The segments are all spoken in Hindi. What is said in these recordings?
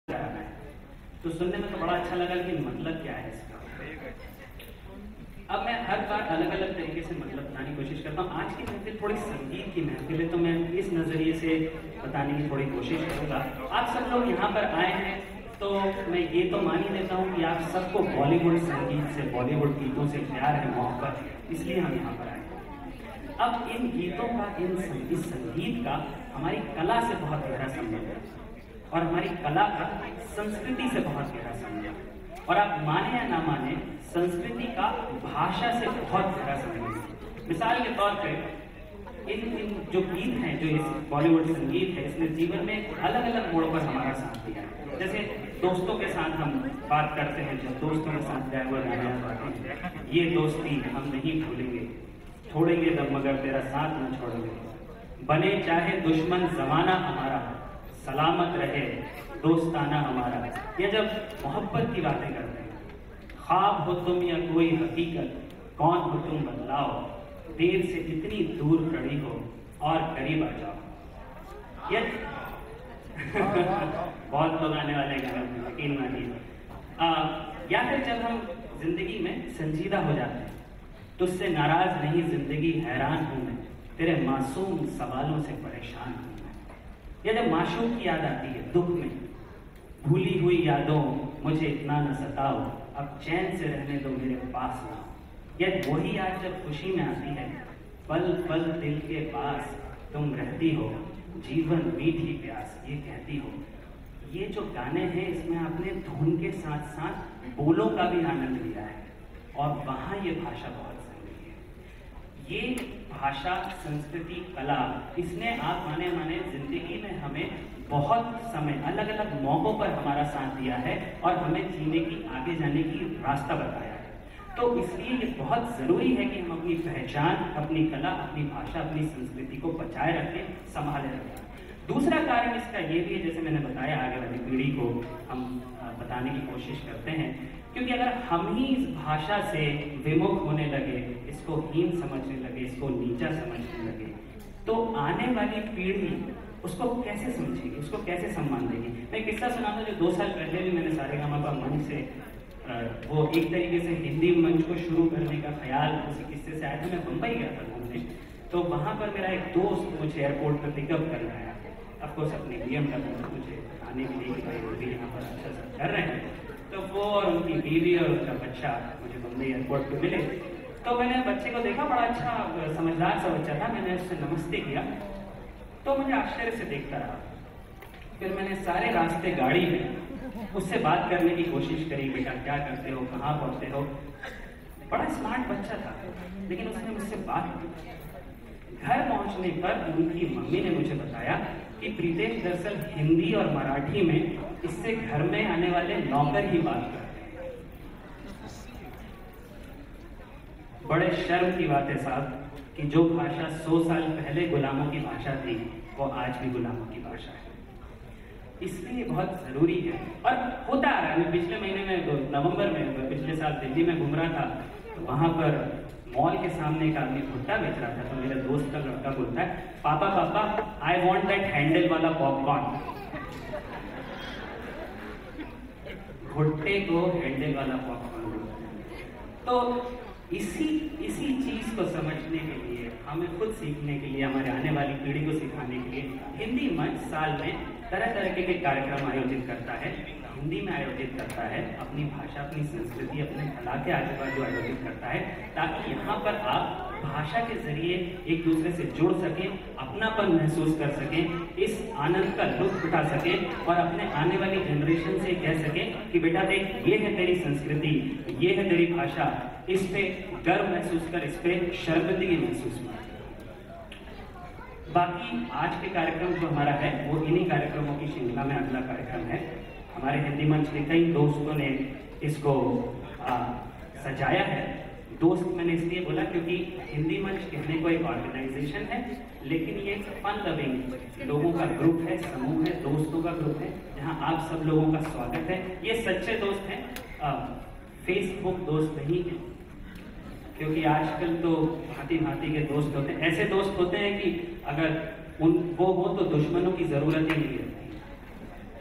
कराना है। तो सुनने में तो बड़ा अच्छा लगा, लेकिन मतलब क्या है इसका। अब मैं हर बार अलग अलग तरीके से मतलब बताने की कोशिश करता हूँ। आज की महफिल थोड़ी संगीत की महफिल है, तो मैं इस नजरिए से बताने की थोड़ी कोशिश करूंगा। आप सब लोग यहाँ पर आए हैं तो मैं ये तो मान ही लेता हूँ कि आप सबको बॉलीवुड संगीत से, बॉलीवुड गीतों से प्यार है, मोहब्बत है, इसलिए हम यहाँ पर आए हैं। अब इन गीतों का, इस संगीत का हमारी कला से बहुत गहरा संबंध है और हमारी कला का संस्कृति से बहुत गहरा संबंध है। और आप माने या ना माने, संस्कृति का भाषा से बहुत गहरा संबंध है। मिसाल के तौर पे इन जो गीत हैं, जो इस बॉलीवुड संगीत है, इसने जीवन में अलग अलग मोड़ पर हमारा साथ दिया है। जैसे दोस्तों के साथ हम बात करते हैं, जब दोस्तों के साथ गाया हुआ गाना गाते हैं, ये दोस्ती हम नहीं भूलेंगे, छोड़ेंगे दम मगर तेरा साथ न छोड़ेंगे, बने चाहे दुश्मन जमाना हमारा, सलामत रहे दोस्ताना हमारा। ये जब मोहब्बत की बातें करते हैं, ख्वाब हो तुम या कोई हकीकत, कौन हो तुम बदलाओ, देर से इतनी दूर खड़ी हो और करीब आ जाओ। ये बहुत लोग आने वाले हैं, यकीन मानिए। या फिर जब हम जिंदगी में संजीदा हो जाते हैं, तुझसे नाराज नहीं जिंदगी हैरान हूं मैं, तेरे मासूम सवालों से परेशान हूं मैं। या जब माशूक की याद आती है दुख में, भूली हुई यादों मुझे इतना न सताओ, अब चैन से रहने दो मेरे पास ना। या वही याद जब खुशी में आती है, पल पल दिल के पास तुम रहती हो, जीवन मीठी प्यास ये कहती हो। ये जो गाने हैं, इसमें आपने धुन के साथ साथ बोलों का भी आनंद लिया है और वहां ये भाषा बहुत सही है। ये भाषा, संस्कृति, कला, इसने आप माने जिंदगी में हमें बहुत समय, अलग अलग मौकों पर हमारा साथ दिया है और हमें जीने की, आगे जाने की रास्ता बताया है। तो इसलिए ये बहुत जरूरी है कि हम अपनी पहचान, अपनी कला, अपनी भाषा, अपनी संस्कृति को बचाए रखें, संभाले रखें। दूसरा कारण इसका ये भी है, जैसे मैंने बताया, आगे वाली पीढ़ी को हम बताने की कोशिश करते हैं, क्योंकि अगर हम ही इस भाषा से विमुख होने लगे, इसको हीन समझने लगे, इसको नीचा समझने लगे, तो आने वाली पीढ़ी उसको कैसे समझेगी, उसको कैसे सम्मान देगी। मैं एक किस्सा सुनाऊंगा जो 2 साल पहले भी मैंने सारेगामा मंच से, वो एक तरीके से हिंदी मंच को शुरू करने का ख्याल उसी किस्से से आया था। मैं मुंबई गया था घूमने, तो वहां पर मेरा एक दोस्त मुझे एयरपोर्ट पर पिकअप करने आया, ऑफकोर्स अपनी BMW मुझे बताने के लिए कि भाई वो भी यहाँ पर अच्छा सा कर रहे हैं। तो वो और उनकी बीवी और उनका बच्चा मुझे मुंबई एयरपोर्ट पर मिले। तो मैंने बच्चे को देखा, बड़ा अच्छा समझदार सा बच्चा था। मैंने उससे नमस्ते किया तो मुझे आश्चर्य से देखता रहा। फिर मैंने सारे रास्ते गाड़ी में उससे बात करने की कोशिश करी, बेटा क्या करते हो, कहाँ पढ़ते हो। बड़ा स्मार्ट बच्चा था, लेकिन उसने मुझसे बात की। घर पहुंचने पर उनकी मम्मी ने मुझे बताया कि प्रीतेश दरअसल हिंदी और मराठी में इससे घर में आने वाले नौकर ही बात करते हैं। बड़े शर्म की बात है साहब कि जो भाषा 100 साल पहले गुलामों की भाषा थी, वो आज भी गुलामों की भाषा है। इसलिए बहुत जरूरी है और होता आ रहा है। मैं पिछले महीने में, नवंबर में, पिछले साल दिल्ली में घूम रहा था, तो वहां पर मॉल के सामने एक आदमी भुट्टा बेच रहा था। तो मेरे दोस्त का लड़का बोलता है, पापा पापा आई वॉन्ट दैट हैंडल वाला पॉपकॉर्न। भुट्टे को हैंडल वाला पॉपकॉर्न। तो इसी चीज को समझने के लिए, हमें खुद सीखने के लिए, हमारे आने वाली पीढ़ी को सिखाने के लिए हिंदी मंच साल में तरह तरह के कार्यक्रम आयोजित करता है, हिंदी में आयोजित करता है, अपनी भाषा, अपनी संस्कृति, अपने कला के आजू बाजू आयोजित करता है, ताकि यहाँ पर आप भाषा के जरिए एक दूसरे से जुड़ सकें, अपनापन महसूस कर सकें, इस आनंद का लुत्फ उठा सकें और अपने आने वाली जनरेशन से कह सकें कि बेटा देख, ये है तेरी संस्कृति, ये है तेरी भाषा, इस पे गर्व महसूस कर, इस पे शर्मिंदगी महसूस कर। बाकी आज के कार्यक्रम जो हमारा है, वो इन्हीं कार्यक्रमों की श्रृंखला में अगला कार्यक्रम है। हमारे हिंदी मंच के कई दोस्तों ने इसको सजाया है। दोस्त मैंने इसलिए बोला क्योंकि हिंदी मंच कहने को एक ऑर्गेनाइजेशन है, लेकिन ये फन लविंग लोगों का ग्रुप है, समूह है, दोस्तों का ग्रुप है, जहां आप सब लोगों का स्वागत है। ये सच्चे दोस्त हैं, फेसबुक दोस्त नहीं है, क्योंकि आजकल तो भांति भांति के दोस्त होते हैं। ऐसे दोस्त होते हैं कि अगर वो हो तो दुश्मनों की जरूरत ही नहीं रहती।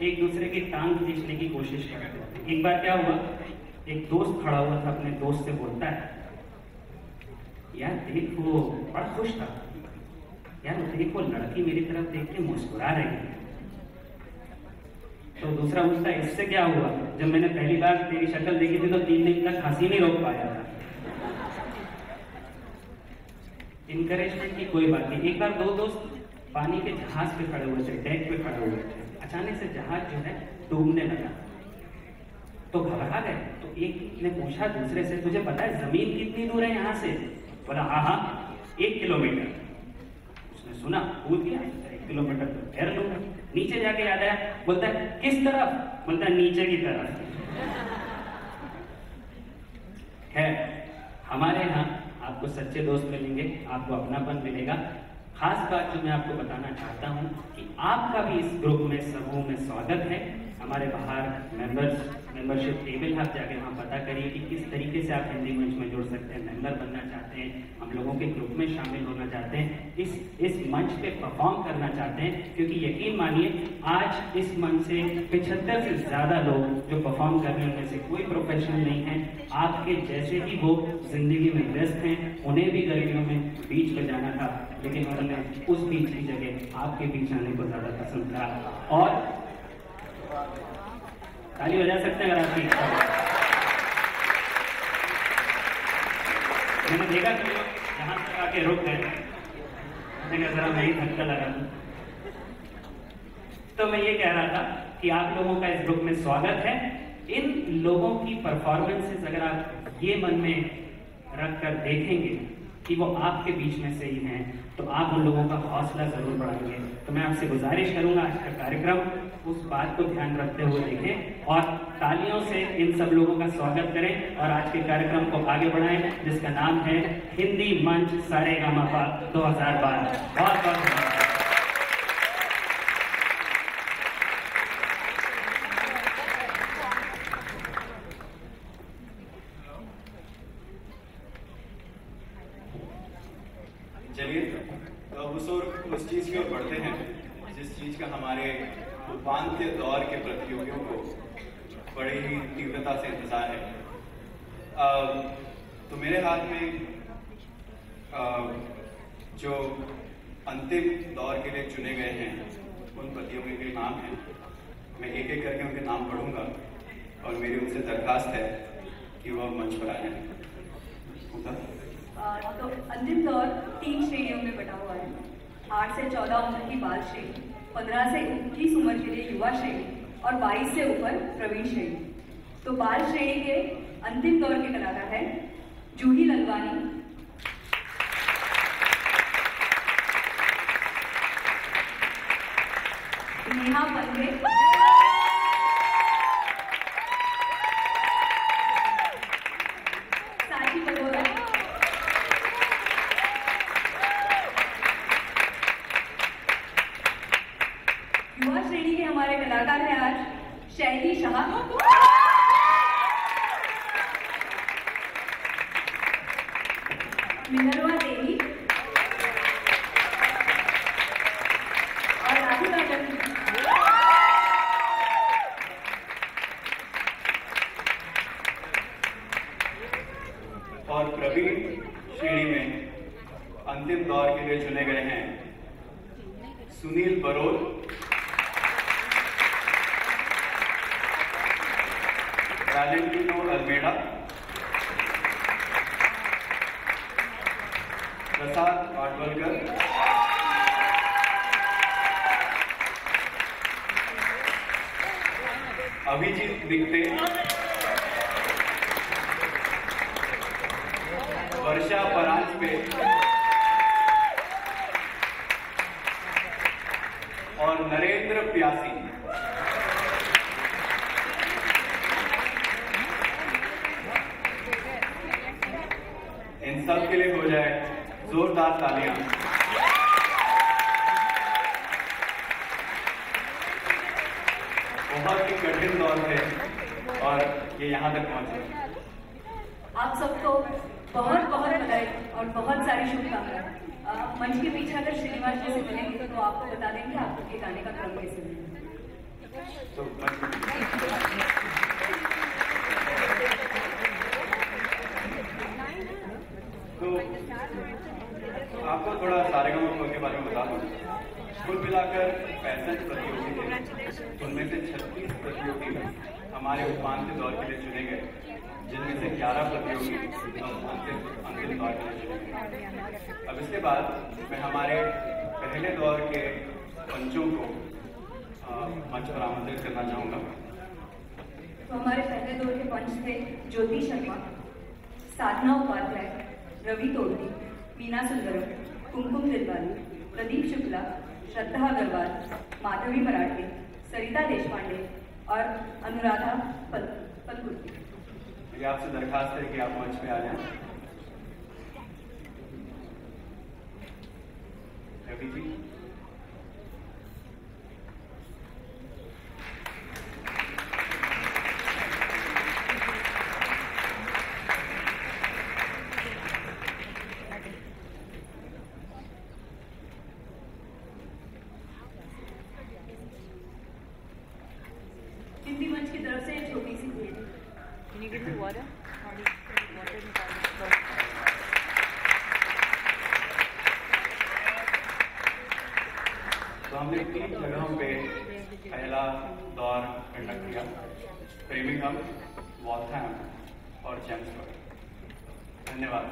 एक दूसरे की टांग खींचने की कोशिश करते थे। एक बार क्या हुआ, एक दोस्त खड़ा हुआ था, अपने दोस्त से बोलता है, यार देख वो बड़ा खुश था, यार देख वो लड़की मेरी तरफ देख के मुस्कुरा रही है। तो दूसरा पूछता है, इससे क्या हुआ, जब मैंने पहली बार तेरी शक्ल देखी थी तो 3 दिन तक हंसी नहीं रोक पाया था। इनकरेजमेंट की कोई बात नहीं। एक बार 2 दोस्त पानी के जहाज पे खड़े हुए थे, डेक पे खड़े हुए थे, अचानक से जहाज जो है डूबने लगा, तो घबरा गए। तो एक ने पूछा दूसरे से, तुझे पता है जमीन कितनी दूर है यहाँ से? बोला हाँ 1 किलोमीटर। उसने सुना, कूद गया, 1 किलोमीटर तो तैर लूंगा। नीचे जाके याद आया, बोलता है किस तरफ? बोलता है नीचे की तरफ। है हमारे यहाँ आपको सच्चे दोस्त मिलेंगे, आपको अपनापन मिलेगा। खास बात जो मैं आपको बताना चाहता हूँ कि आपका भी इस ग्रुप में, समूह में स्वागत है। हमारे बाहर मेंबरशिप टेबल आप जाके वहाँ पता करिए कि किस तरीके से आप हिंदी मंच में जुड़ सकते हैं, मेंबर बनना चाहते हैं, हम लोगों के ग्रुप में शामिल होना चाहते हैं, इस मंच पे परफॉर्म करना चाहते हैं। क्योंकि यकीन मानिए आज इस मंच से 75 से ज़्यादा लोग जो परफॉर्म कर रहे हैं उनमें से कोई प्रोफेशनल नहीं है। आपके जैसे ही वो जिंदगी में व्यस्त हैं, उन्हें भी गर्मियों में बीच पे जाना था, लेकिन उन्होंने उस बीच की जगह आपके बीच आने को ज़्यादा पसंद करा। और ताली बजा सकते हैं अगर आपकी इच्छा हो। मैंने देखा कि लोग यहाँ तक आके रुक गए, मैंने कहा जरा मैं ही धक्का लगा दूं। तो मैं ये कह रहा था कि आप लोगों का इस ग्रुप में स्वागत है। इन लोगों की परफॉर्मेंसेस अगर आप ये मन में रख कर देखेंगे कि वो आपके बीच में से ही हैं, तो आप उन लोगों का हौसला जरूर बढ़ाएंगे। तो मैं आपसे गुजारिश करूंगा, आज का कार्यक्रम उस बात को ध्यान रखते हुए देखें और तालियों से इन सब लोगों का स्वागत करें और आज के कार्यक्रम को आगे बढ़ाएं, जिसका नाम है हिंदी मंच सारेगामापा 2012। बहुत बहुत धन्यवाद। चलिए तो अब उस चीज की ओर बढ़ते हैं जिस चीज का हमारे उपांत्य दौर के प्रतियोगियों को बड़ी ही तीव्रता से इंतजार है। तो मेरे हाथ में जो अंतिम दौर के लिए चुने गए हैं उन प्रतियोगियों के नाम हैं। मैं एक एक करके उनके नाम पढ़ूंगा और मेरी उनसे दरखास्त है कि वह मंच पर आ जाए। तो अंतिम दौर 3 श्रेणियों में बटा हुआ है। 8 से 14 उम्र की बाल श्रेणी, 15 से 21 उम्र के लिए युवा श्रेणी और 22 से ऊपर प्रवीण श्रेणी। तो बाल श्रेणी के अंतिम दौर के कलाकार हैं जूही ललवानी, नेहा पंधे, साची बगोरा, युवा श्रेणी के हमारे कलाकार हैं आज शैली शाह, मिनरवा देवी और राधिका चंद्र। और प्रवीण श्रेणी में अंतिम दौर के लिए चुने गए हैं सुनील बरोल, वैलेंटिनो अल्मेडा, प्रसाद पाटवलकर, अभिजीत दिक्ते, वर्षा परांजपे और नरेंद्र प्यासी। इन सब के लिए हो जाए जोरदार तालियां। बहुत ही कठिन दौर थे और ये यहाँ तक पहुंचे। आप सबको बहुत बहुत बधाई और बहुत सारी शुभकामनाएं। मंच के पीछे अगर श्रीनिवास जी से मिलेंगे तो आपको बता देंगे आपके गाने का क्रम कैसे है। तो आपको थोड़ा सारेगामा के बारे में बता दूं। कुल मिलाकर 65 प्रतियोगी थे, उनमें से 36 प्रतियोगी हमारे उपांत्य दौर के लिए चुने गए, जिनमें से 11 प्रतियोगी अंतिम दौर के लिए चुने गए। अब इसके बाद मैं हमारे पहले दौर के पंचों को मंच पर आमंत्रित करना चाहूँगा। तो हमारे पहले दौर के पंच थे ज्योति शर्मा, साधना उपाध्याय, रवि तोड़ती, मीना सुंदरम, कुमकुम दिलवाली, प्रदीप शुक्ला, श्रद्धा अग्रवाल, माधवी मराठे, सरिता देशपांडे और अनुराधा पलकुर्ती। ये आपसे दरखास्त है कि आप मंच पे आ जाएं। रवि जी, हिंदी मंच की तरफ से एक छोटी सी भेंट। तो हमने 3 जगहों पे पहला दौर कंडक्ट किया, फ्रेमिंघम, वॉथहैम और चैम्सबर्ग। धन्यवाद।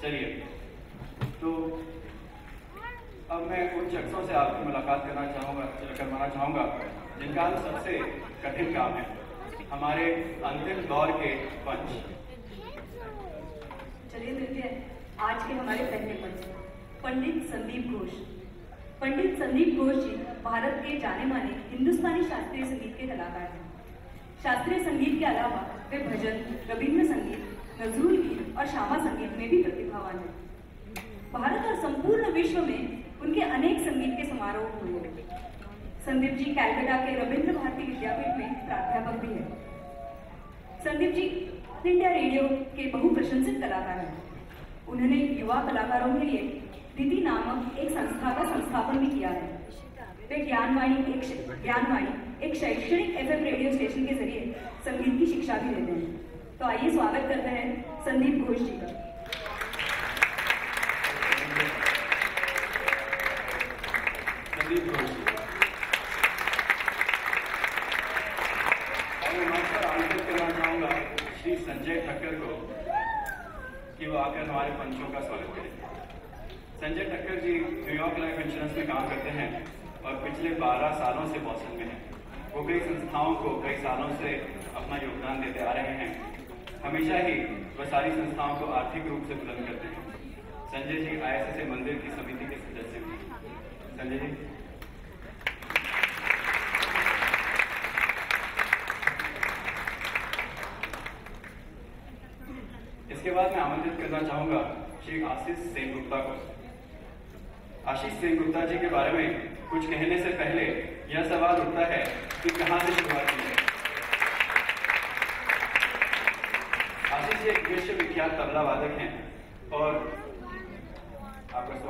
चलिए, तो अब मैं उन शख्सों से आपकी मुलाकात करवाना चाहूँगा जिनका सबसे कठिन काम है, हमारे अंतिम दौर के पंच। चलिए मिलते हैं आज के हमारे पहले पंच, पंडित संदीप घोष। पंडित संदीप घोष जी भारत के जाने माने हिंदुस्तानी शास्त्रीय संगीत के कलाकार हैं। शास्त्रीय संगीत के अलावा वे भजन, रविंद्र संगीत, नजरुल गीत और श्यामा संगीत में भी प्रतिभावान हैं। भारत और संपूर्ण विश्व में उनके अनेक संगीत के समारोह हुए। संदीप जी कैलकाटा के रविंद्र भारती विद्यापीठ में प्राध्यापक भी हैं। Sandeep ji all India radio के बहुप्रशंसित कलाकार हैं। उन्होंने युवा कलाकारों के लिए दीदी नामक एक संस्था का संस्थापन भी किया है। वे ज्ञानवाणी एक शैक्षणिक FM रेडियो स्टेशन के जरिए संगीत की शिक्षा भी देते हैं। तो आइए स्वागत करते हैं संदीप घोष जी का। संदीप घोष जी, मैं मंच पर आमंत्रित करना चाहूँगा श्री संजय ठक्कर को कि वो आकर हमारे पंचों का स्वागत करें। संजय ठक्कर जी न्यूयॉर्क लाइफ इंश्योरेंस में काम करते हैं और पिछले 12 सालों से बॉस्टन में हैं। वो कई संस्थाओं को कई सालों से अपना योगदान देते आ रहे हैं। हमेशा ही वह सारी संस्थाओं को आर्थिक रूप से बुलंद करते हैं। संजय जी ISSA मंदिर की समिति के सदस्य हैं। संजय जी, इसके बाद मैं आमंत्रित करना चाहूंगा श्री आशीष सेनगुप्ता को। आशीष सेनगुप्ता जी के बारे में कुछ कहने से पहले यह सवाल उठता है कि कहां से शुरुआत की है। आशीष जी एक विश्वविख्यात तबला वादक हैं और आपका स्वागत।